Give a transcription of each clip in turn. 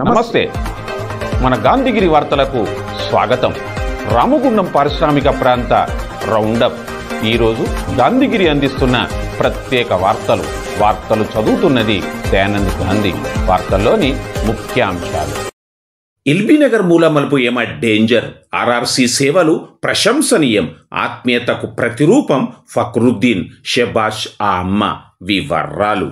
నమస్తే. మన గాంధీగిరి వార్తలకు స్వాగతం. రామగుండం పారిశ్రామిక ప్రాంత రౌండప్. ఈరోజు గాంధీగిరి అందిస్తున్న ప్రత్యేక వార్తలు చదువుతున్నది దయానంద్ గాంధీ. వార్తల్లోని ముఖ్యాంశాలు. ఎల్బీనగర్ మూలమలుపు ఏమ డేంజర్, ఆర్ఆర్సీ సేవలు ప్రశంసనీయం, ఆత్మీయతకు ప్రతిరూపం ఫక్రుద్దీన్, షెబాష్ ఆ అమ్మ. వివరాలు.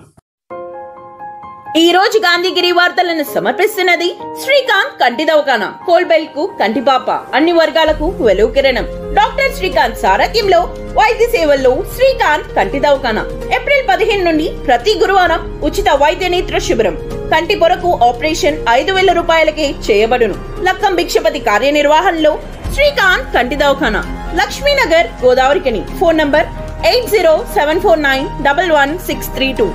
ఈ రోజు గాంధీగిరి వార్తలను సమర్పిస్తున్నది శ్రీకాంత్ కంటి దవాఖానా. కోల్బెల్ కు కంటిపాప, అన్ని వర్గాలకు వెలుగు కిరణం. డాక్టర్ శ్రీకాంత్ సారథ్యంలో వైద్య సేవల్లో శ్రీకాంత్ కంటి దవాఖానా. ఏప్రిల్ 15 నుండి ప్రతి గురువారం ఉచిత వైద్య నేత్ర శిబిరం. కంటి పొరకు ఆపరేషన్ 5,000 రూపాయలకే చేయబడును. లక్కం భిక్షపతి కార్యనిర్వహణలో శ్రీకాంత్ కంటి దవాఖానా, లక్ష్మీనగర్, గోదావరికని. Phone number 8074911632.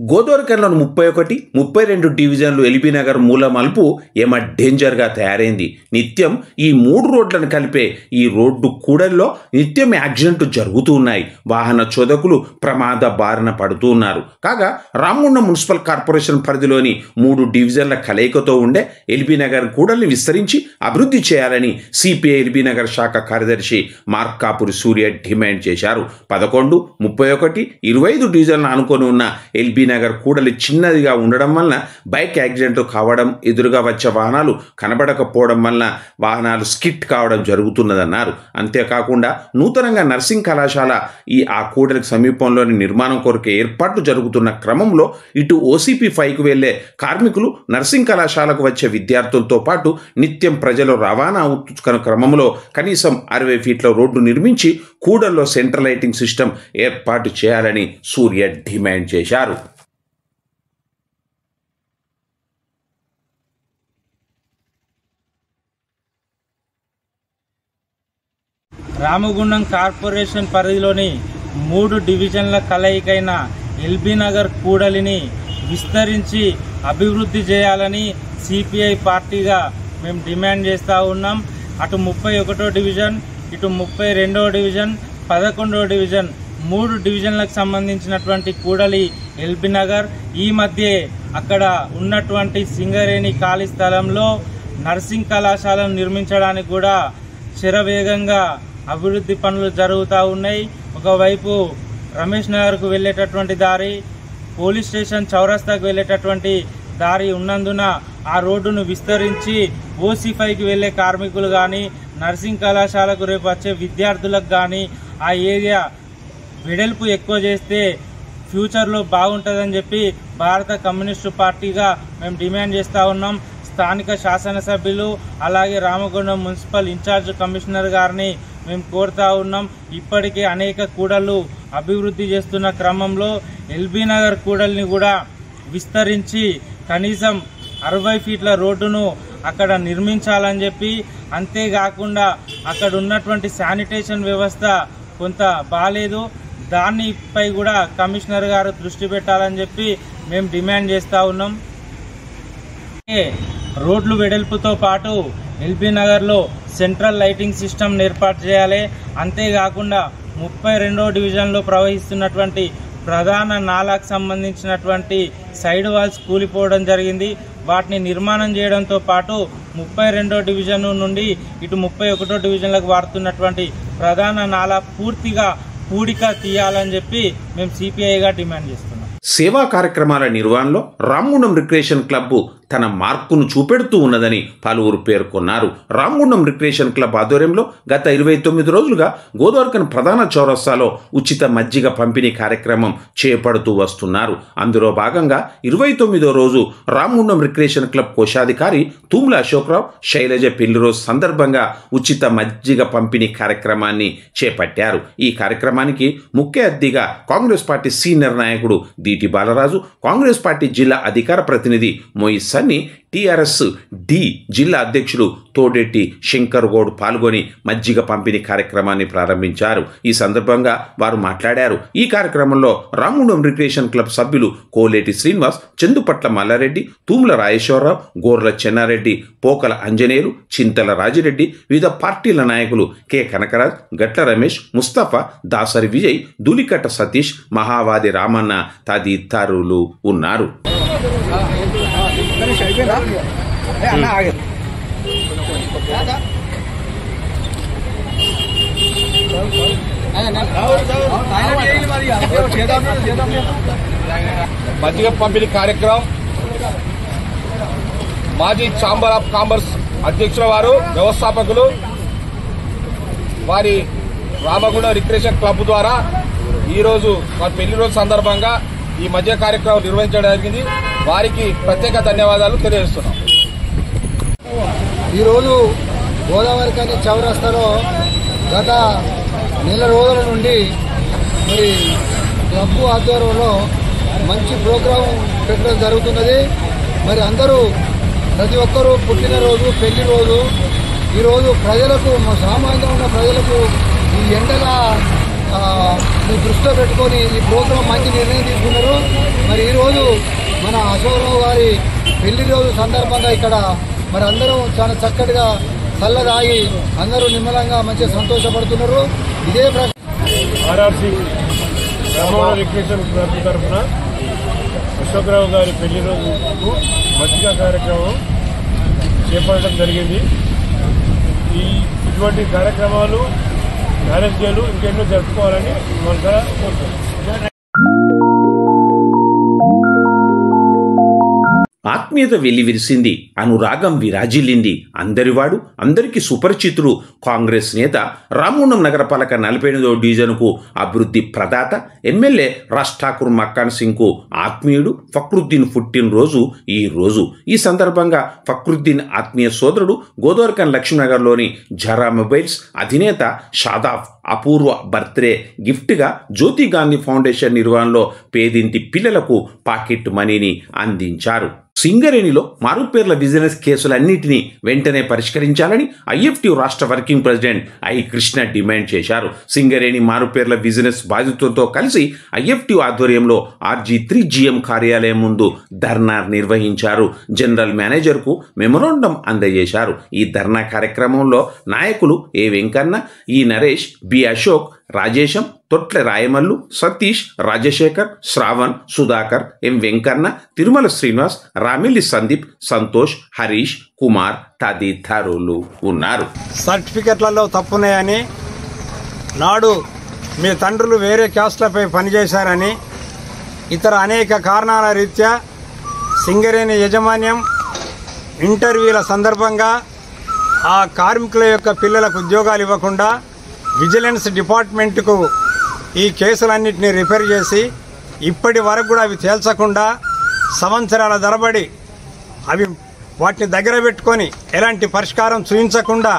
గోదావరికనిలోని 31, 32 డివిజన్లు ఎల్బీనగర్ మూల మలుపు ఏమ డేంజర్గా తయారైంది. నిత్యం ఈ 3 రోడ్లను కలిపే ఈ రోడ్డు కూడల్లో నిత్యం యాక్సిడెంట్లు జరుగుతూ ఉన్నాయి. వాహన చోదకులు ప్రమాద బారిన పడుతూ ఉన్నారు. కాగా రామగుండం మున్సిపల్ కార్పొరేషన్ పరిధిలోని 3 డివిజన్ల కలయికతో ఉండే ఎల్బీనగర్ కూడల్ని విస్తరించి అభివృద్ధి చేయాలని సిపిఐ ఎల్బీనగర్ శాఖ కార్యదర్శి మార్కాపురి సూర్య డిమాండ్ చేశారు. 11, 31, 25 డివిజన్లను ఆనుకొని ఉన్న ఎల్బీనగర్ కూడలి చిన్నదిగా ఉండడం వలన బైక్ యాక్సిడెంట్లు కావడం, ఎదురుగా వచ్చే వాహనాలు కనబడకపోవడం వలన వాహనాలు స్కిట్ కావడం జరుగుతున్నదన్నారు. అంతేకాకుండా నూతనంగా నర్సింగ్ కళాశాల ఆ కూడలికి సమీపంలోని నిర్మాణం కొరకు ఏర్పాట్లు జరుగుతున్న క్రమంలో ఇటు ఓసీపీ 5కు వెళ్లే కార్మికులు నర్సింగ్ కళాశాలకు వచ్చే విద్యార్థులతో పాటు నిత్యం ప్రజలు రవాణా అవుతున్న క్రమంలో కనీసం 60 ఫీట్ల రోడ్డు నిర్మించి కూడల్లో సెంట్రల్ లైటింగ్ సిస్టమ్ ఏర్పాటు చేయాలని సూర్య డిమాండ్ చేశారు. రామగుండం కార్పొరేషన్ పరిధిలోని 3 డివిజన్ల కలయికైన ఎల్బీనగర్ కూడలిని విస్తరించి అభివృద్ధి చేయాలని సిపిఐ పార్టీగా మేము డిమాండ్ చేస్తూ ఉన్నాం. అటు 31వ డివిజన్, ఇటు 32వ డివిజన్, 11వ డివిజన్, 3 డివిజన్లకు సంబంధించినటువంటి కూడలి ఎల్బీనగర్. ఈ మధ్య అక్కడ ఉన్నటువంటి సింగరేణి ఖాళీ స్థలంలో నర్సింగ్ కళాశాలను నిర్మించడానికి కూడా శరవేగంగా అభివృద్ధి పనులు జరుగుతూ ఉన్నాయి. ఒకవైపు రమేష్ నగర్కు వెళ్ళేటటువంటి దారి, పోలీస్ స్టేషన్ చౌరస్తాకు వెళ్ళేటటువంటి దారి ఉన్నందున ఆ రోడ్డును విస్తరించి ఓసీ5కి వెళ్ళే కార్మికులు కానీ, నర్సింగ్ కళాశాలకు రేపు వచ్చే విద్యార్థులకు కానీ ఆ ఏరియా వెడల్పు ఎక్కువ చేస్తే ఫ్యూచర్లో బాగుంటుందని చెప్పి భారత కమ్యూనిస్టు పార్టీగా మేము డిమాండ్ చేస్తూ ఉన్నాం. స్థానిక శాసనసభ్యులు అలాగే రామగుండం మున్సిపల్ ఇన్ఛార్జ్ కమిషనర్ గారిని మేము కోరుతా ఉన్నాం. ఇప్పటికే అనేక కూడళ్లు అభివృద్ధి చేస్తున్న క్రమంలో ఎల్బీనగర్ కూడలిని కూడా విస్తరించి కనీసం 60 ఫీట్ల రోడ్డును అక్కడ నిర్మించాలని చెప్పి, అంతేకాకుండా అక్కడ ఉన్నటువంటి శానిటేషన్ వ్యవస్థ కొంత బాలేదు, దానిపై కూడా కమిషనర్ గారు దృష్టి పెట్టాలని చెప్పి మేము డిమాండ్ చేస్తూ ఉన్నాం. రోడ్లు వెడల్పుతో పాటు ఎల్బీనగర్లో సెంట్రల్ లైటింగ్ సిస్టమ్ ఏర్పాటు చేయాలి. అంతేకాకుండా 32వ డివిజన్లో ప్రవహిస్తున్నటువంటి ప్రధాన నాలాకు సంబంధించినటువంటి సైడ్ వాల్స్ కూలిపోవడం జరిగింది. వాటిని నిర్మాణం చేయడంతో పాటు 32వ డివిజన్ నుండి ఇటు 31వ డివిజన్లకు వాడుతున్నటువంటి ప్రధాన నాలా పూర్తిగా పూడిక తీయాలని చెప్పి మేము సిపిఐగా డిమాండ్ చేస్తున్నాం. సేవా కార్యక్రమాల నిర్వహణలో రామగుండం రిక్రియేషన్ క్లబ్ తన మార్పును చూపెడుతూ ఉన్నదని పలువురు పేర్కొన్నారు. రామగుండం రిక్రియేషన్ క్లబ్ ఆధ్వర్యంలో గత 29 రోజులుగా గోదావరికని ప్రధాన చౌరస్తాలో ఉచిత మజ్జిగ పంపిణీ కార్యక్రమం చేపడుతూ వస్తున్నారు. అందులో భాగంగా 29వ రోజు రామగుండం రిక్రియేషన్ క్లబ్ కోశాధికారి తూముల అశోక్రావు శైలజ పెళ్లి రోజు సందర్భంగా ఉచిత మజ్జిగ పంపిణీ కార్యక్రమాన్ని చేపట్టారు. ఈ కార్యక్రమానికి ముఖ్య అతిథిగా కాంగ్రెస్ పార్టీ సీనియర్ నాయకుడు దీటి బాలరాజు, కాంగ్రెస్ పార్టీ జిల్లా అధికార ప్రతినిధి మోయిస్ సన్ని, టీఆర్ఎస్ డి జిల్లా అధ్యక్షుడు తోడెట్టి శంకర్ గౌడ్ పాల్గొని మజ్జిగ పంపిణీ కార్యక్రమాన్ని ప్రారంభించారు. ఈ సందర్భంగా వారు మాట్లాడారు. ఈ కార్యక్రమంలో రామగుండం రిక్రియేషన్ క్లబ్ సభ్యులు కోలేటి శ్రీనివాస్, చందుపట్ల మల్లారెడ్డి, తూముల రాజేశ్వరరావు, గోర్ల చెన్నారెడ్డి, పోకల అంజనేయులు, చింతల రాజిరెడ్డి, వివిధ పార్టీల నాయకులు కె కనకరాజ్, గట్ల రమేష్, ముస్తఫా, దాసరి విజయ్, దులికట్ట సతీష్, మహావాది రామన్న తదితరులు ఉన్నారు. మజ్జిగ పంపిణీ కార్యక్రమం మాజీ ఛాంబర్ ఆఫ్ కామర్స్ అధ్యక్షుల వారు వ్యవస్థాపకులు వారి రామగుండం రిక్రియేషన్ క్లబ్ ద్వారా ఈరోజు వారి పెళ్లి రోజు సందర్భంగా ఈ మధ్య కార్యక్రమం నిర్వహించడం జరిగింది. వారికి ప్రత్యేక ధన్యవాదాలు తెలియజేస్తున్నాం. ఈరోజు గోదావరి కని చౌరస్తాలో గత నెల రోజుల నుండి మరి క్లబ్ ఆధ్వర్యంలో మంచి ప్రోగ్రాం పెట్టడం జరుగుతున్నది. మరి అందరూ ప్రతి ఒక్కరూ పుట్టినరోజు పెళ్లి రోజు ఈరోజు ప్రజలకు సామాన్యంగా ఉన్న ప్రజలకు ఈ ఎండల దృష్టిలో పెట్టుకొని ఈ ప్రోగ్రాం మంచి నిర్ణయం తీసుకున్నారు. మరి ఈరోజు మన అశోకరావు గారి పెళ్లి రోజు సందర్భంగా ఇక్కడ మరి అందరూ చాలా చక్కటిగా చల్లదాగి అందరూ నిమ్మలంగా మంచిగా సంతోషపడుతున్నారు. ఇదే ఆర్ఆర్సీ రామగుండం రిక్రియేషన్ క్లబ్ తరఫున అశోకరావు గారి పెళ్లి రోజు మజ్జిగ కార్యక్రమం చేపట్టడం జరిగింది. ఇటువంటి కార్యక్రమాలు మ్యారేజ్లు ఇంకెన్నో జరుపుకోవాలని మనగా కోరుతున్నాం. ఆత్మీయత వెల్లివిరిసింది, అనురాగం విరాజిల్లింది. అందరివాడు అందరికీ సుపరిచితుడు కాంగ్రెస్ నేత రామగుండం నగరపాలక 48వ డివిజన్కు అభివృద్ధి ప్రదాత ఎమ్మెల్యే రాజ్ ఠాకూర్ మక్కాన్ సింగ్కు ఆత్మీయుడు ఫక్రుద్దీన్ పుట్టినరోజు ఈ రోజు. ఈ సందర్భంగా ఫక్రుద్దీన్ ఆత్మీయ సోదరుడు గోదావరికన్ లక్ష్మీనగర్లోని జరా మొబైల్స్ అధినేత షాదాఫ్ అపూర్వ బర్త్డే గిఫ్ట్గా జ్యోతి గాంధీ ఫౌండేషన్ నిర్వహణలో పేదింటి పిల్లలకు పాకెట్ మనీని అందించారు. సింగరేణిలో మారుపేర్ల బిజినెస్ కేసులన్నింటినీ వెంటనే పరిష్కరించాలని ఐఎఫ్టీ రాష్ట్ర working president I Krishna demand చేశారు. సింగరేణి మారుపేర్ల బిజినెస్ బాధితులతో కలిసి ఐఎఫ్టీ ఆధ్వర్యంలో RG3GM కార్యాలయం ముందు ధర్నా నిర్వహించారు. జనరల్ మేనేజర్కు మెమొరాండం అందజేశారు. ఈ ధర్నా కార్యక్రమంలో నాయకులు ఏ వెంకన్న, ఈ నరేష్, బి అశోక్, రాజేశం, తొట్ల రాయమల్లు, సతీష్, రాజశేఖర్, శ్రావణ్, సుధాకర్, ఎం వెంకన్న, తిరుమల శ్రీనివాస్, రామిల్లి సందీప్, సంతోష్, హరీష్, కుమార్ తదితరులు ఉన్నారు. సర్టిఫికెట్లలో తప్పున్నాయని, నాడు మీ తండ్రులు వేరే క్యాస్ట్లపై పనిచేశారని, ఇతర అనేక కారణాల రీత్యా సింగరేణి యాజమాన్యం ఇంటర్వ్యూల సందర్భంగా ఆ కార్మికుల యొక్క పిల్లలకు ఉద్యోగాలు ఇవ్వకుండా విజిలెన్స్ డిపార్ట్మెంట్కు ఈ కేసులన్నింటినీ రిఫర్ చేసి ఇప్పటి వరకు కూడా అవి తేల్చకుండా సంవత్సరాల తరబడి అవి వాటిని దగ్గర పెట్టుకొని ఎలాంటి పరిష్కారం చూపించకుండా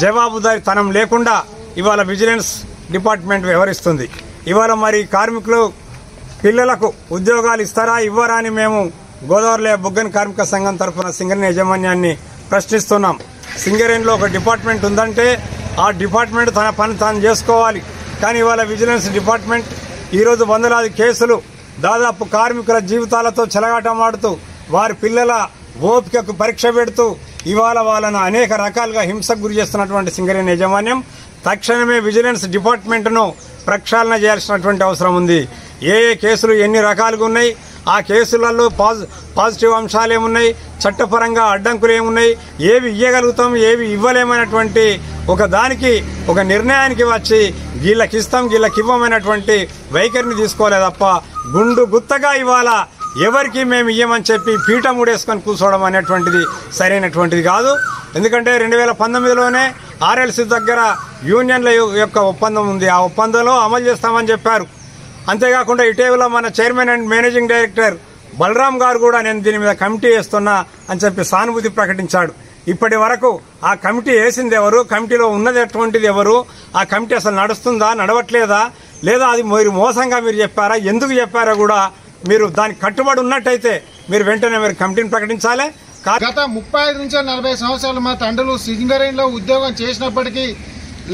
జవాబుదారీతనం లేకుండా ఇవాళ విజిలెన్స్ డిపార్ట్మెంట్ వ్యవహరిస్తుంది. ఇవాళ మరి కార్మికులు పిల్లలకు ఉద్యోగాలు ఇస్తారా ఇవ్వరా అని మేము గోదావరిలో బొగ్గన్ కార్మిక సంఘం తరఫున సింగరేణి యాజమాన్యాన్ని ప్రశ్నిస్తున్నాం. సింగరేణిలో ఒక డిపార్ట్మెంట్ ఉందంటే ఆ డిపార్ట్మెంట్ తన పని తాను చేసుకోవాలి. కానీ ఇవాళ విజిలెన్స్ డిపార్ట్మెంట్ ఈరోజు వందలాది కేసులు దాదాపు కార్మికుల జీవితాలతో చెలగాటమాడుతూ వారి పిల్లల ఓపికకు పరీక్ష పెడుతూ ఇవాళ వాళ్ళను అనేక రకాలుగా హింసకు గురి చేస్తున్నటువంటి సింగరేణి యాజమాన్యం తక్షణమే విజిలెన్స్ డిపార్ట్మెంట్ను ప్రక్షాళన చేయాల్సినటువంటి అవసరం ఉంది. ఏ ఏ కేసులు ఎన్ని రకాలుగా ఉన్నాయి, ఆ కేసులలో పాజిటివ్ అంశాలు ఏమున్నాయి, చట్టపరంగా అడ్డంకులు ఏమున్నాయి, ఏవి ఇవ్వగలుగుతాం ఏవి ఇవ్వలేమనేటువంటి ఒక దానికి ఒక నిర్ణయానికి వచ్చి వీళ్ళకిస్తాం వీళ్ళకివ్వమైనటువంటి వైఖరిని తీసుకోలే తప్ప గుండు గుత్తగా ఇవాళ ఎవరికి మేము ఇయ్యమని చెప్పి పీఠం ఊడేసుకొని కూర్చోవడం అనేటువంటిది సరైనటువంటిది కాదు. ఎందుకంటే 2019లోనే ఆర్ఎల్సీ దగ్గర యూనియన్ల యొక్క ఒప్పందం ఉంది. ఆ ఒప్పందంలో అమలు చేస్తామని చెప్పారు. అంతేకాకుండా ఇటీవల మన chairman and managing director Balaram గారు కూడా నేను దీని మీద కమిటీ వేస్తున్నా అని చెప్పి సానుభూతి ప్రకటించాడు. ఇప్పటి వరకు ఆ కమిటీ వేసింది ఎవరు, కమిటీలో ఉన్నది ఎటువంటిది ఎవరు, ఆ కమిటీ అసలు నడుస్తుందా నడవట్లేదా, లేదా అది మీరు మోసంగా మీరు చెప్పారా, ఎందుకు చెప్పారో కూడా మీరు దానికి కట్టుబడి ఉన్నట్టయితే మీరు వెంటనే మీరు కమిటీని ప్రకటించాలి. గత 35 నుంచి 40 సంవత్సరాలు మా తండ్రులు సింగరేణిలో ఉద్యోగం చేసినప్పటికీ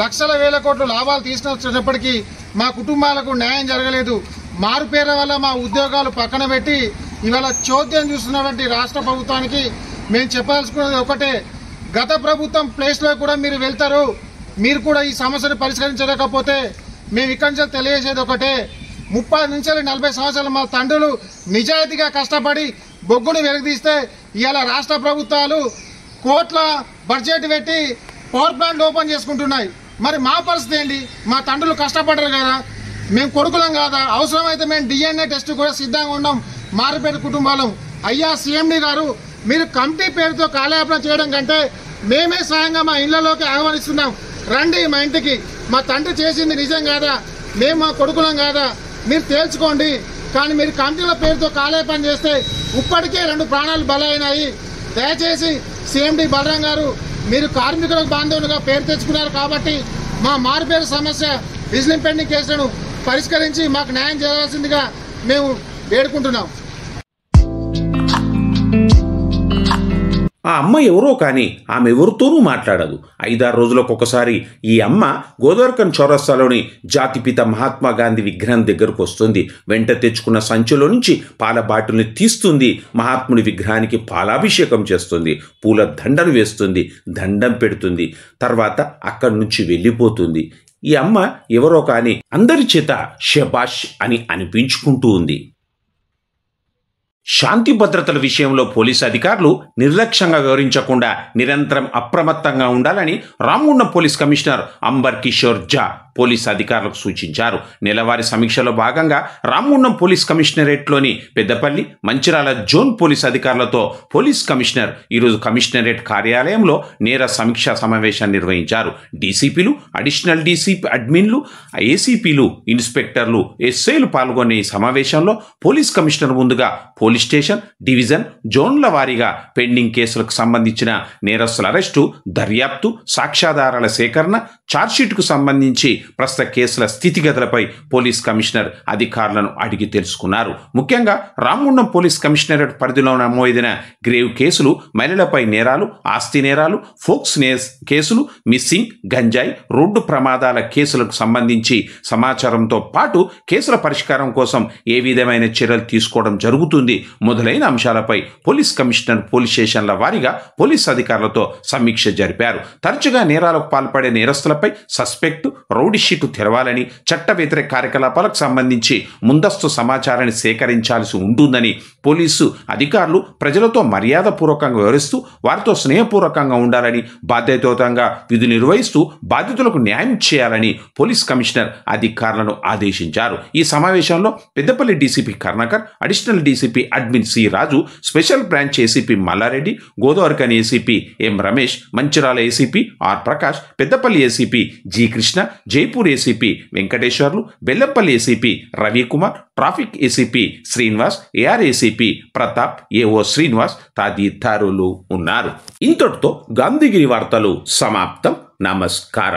లక్షల వేల కోట్ల లాభాలు తీసుకొచ్చినప్పటికీ మా కుటుంబాలకు న్యాయం జరగలేదు. మారుపేర్ల వల్ల మా ఉద్యోగాలు పక్కన పెట్టి ఇవాళ చోద్యం చూస్తున్నటువంటి రాష్ట్ర ప్రభుత్వానికి మేము చెప్పాల్సుకున్నది ఒకటే, గత ప్రభుత్వం ప్లేస్లో కూడా మీరు వెళ్తారు, మీరు కూడా ఈ సమస్యను పరిష్కరించలేకపోతే మేము ఇక్కడి నుంచి తెలియజేసేది ఒకటే, 30 నుంచి 40 సంవత్సరాలు మా తండ్రులు నిజాయితీగా కష్టపడి బొగ్గును వెలుగుదీస్తే ఇవాళ రాష్ట్ర ప్రభుత్వాలు కోట్ల బడ్జెట్ పెట్టి పవర్ ప్లాంట్ ఓపెన్ చేసుకుంటున్నాయి. మరి మా పరిస్థితి ఏంటి? మా తండ్రులు కష్టపడరు కదా, మేము కొడుకులం కాదా? అవసరమైతే మేము DNA టెస్ట్ కూడా సిద్ధంగా ఉన్నాం మారుపేట కుటుంబాలం. అయ్యా CMD గారు, మీరు కమిటీ పేరుతో కాలయాపన చేయడం కంటే మేమే స్వయంగా మా ఇళ్లలోకి ఆహ్వానిస్తున్నాం. రండి మా ఇంటికి. మా తండ్రి చేసింది నిజం కాదా, మేము మా కొడుకులం కాదా, మీరు తేల్చుకోండి. కానీ మీరు కమిటీల పేరుతో కాలయాపన చేస్తే ఇప్పటికే 2 ప్రాణాలు బలైనాయి. దయచేసి CMD బలరాం గారు, మీరు కార్మికులకు బాంధవులుగా పేరు తెచ్చుకున్నారు కాబట్టి మా మారుపేరు సమస్య విజిలింగ్ పెండింగ్ కేసులను పరిష్కరించి మాకు న్యాయం చేయాల్సిందిగా మేము వేడుకుంటున్నాం. ఆ అమ్మ ఎవరో కానీ ఆమె ఎవరితోనూ మాట్లాడదు. 5-6 రోజులకు ఒకసారి ఈ అమ్మ గోదావరిఖన్ చౌరస్తాలోని జాతిపిత మహాత్మా గాంధీ విగ్రహం దగ్గరకు వస్తుంది. వెంట తెచ్చుకున్న సంచిలో నుంచి పాల బాటిల్ని తీస్తుంది. మహాత్ముడి విగ్రహానికి పాలాభిషేకం చేస్తుంది, పూల దండను వేస్తుంది, దండం పెడుతుంది. తర్వాత అక్కడి నుంచి వెళ్ళిపోతుంది. ఈ అమ్మ ఎవరో కానీ అందరి చేత షబాష్ అని అనిపించుకుంటూ ఉంది. శాంతి భద్రతల విషయంలో పోలీసు అధికారులు నిర్లక్ష్యంగా వ్యవహరించకుండా నిరంతరం అప్రమత్తంగా ఉండాలని Ramagundam police commissioner Ambar Kishore Jha police అధికారులకు సూచించారు. నెలవారీ సమీక్షలో భాగంగా రామగుండం పోలీస్ కమిషనరేట్లోని పెద్దపల్లి, మంచిర్యాల జోన్ పోలీస్ అధికారులతో పోలీస్ కమిషనర్ ఈరోజు కమిషనరేట్ కార్యాలయంలో నేర సమీక్షా సమావేశాన్ని నిర్వహించారు. డీసీపీలు, అడిషనల్ డీసీపీ అడ్మిన్లు, ఏసీపీలు, ఇన్స్పెక్టర్లు, ఎస్ఐలు పాల్గొనే ఈ సమావేశంలో పోలీస్ కమిషనర్ ముందుగా పోలీస్ స్టేషన్, డివిజన్, జోన్ల వారీగా పెండింగ్ కేసులకు సంబంధించిన నేరస్తుల అరెస్టు, దర్యాప్తు, సాక్ష్యాధారాల సేకరణ, ఛార్జ్షీట్కు సంబంధించి ప్రస్తుత కేసుల స్థితిగతులపై పోలీస్ కమిషనర్ అధికారులను అడిగి తెలుసుకున్నారు. ముఖ్యంగా రామగుండం పోలీస్ కమిషనరేట్ పరిధిలో నమోదైన గ్రేవ్ కేసులు, మహిళలపై నేరాలు, ఆస్తి నేరాలు, ఫోక్స్ కేసులు, మిస్సింగ్, గంజాయి, రోడ్డు ప్రమాదాల కేసులకు సంబంధించి సమాచారంతో పాటు కేసుల పరిష్కారం కోసం ఏ విధమైన చర్యలు తీసుకోవడం జరుగుతుంది మొదలైన అంశాలపై పోలీస్ కమిషనర్ పోలీస్ స్టేషన్ల వారీగా పోలీస్ అధికారులతో సమీక్ష జరిపారు. తరచుగా నేరాలకు పాల్పడే నేరస్తులపై సస్పెక్ట్, రౌడీ షీటు తెరవాలని, చట్ట వ్యతిరేక కార్యకలాపాలకు సంబంధించి ముందస్తు సమాచారాన్ని సేకరించాల్సి ఉంటుందని పోలీసు అధికారులు ప్రజలతో మర్యాదపూర్వకంగా వ్యవహరిస్తూ వారితో స్నేహపూర్వకంగా ఉండాలని, బాధ్యతాయుతంగా విధులు నిర్వహిస్తూ బాధితులకు న్యాయం చేయాలని పోలీస్ కమిషనర్ అధికారులను ఆదేశించారు. ఈ సమావేశంలో Peddapalli DCP Karnakar, additional DCP admin C Raju, special branch ACP Mallareddy, Godavarikhani ACP M Ramesh, Mancherial ACP R Prakash, Peddapalli ACP G Krishna, Jaipur ACP Venkateswarlu, Bellampalli ACP Ravikumar, traffic ACP Srinivas, AR ACP Pratap, AO Srinivas తదితరులు ఉన్నారు. ఇంతటితో గాంధీగిరి వార్తలు సమాప్తం. నమస్కారం.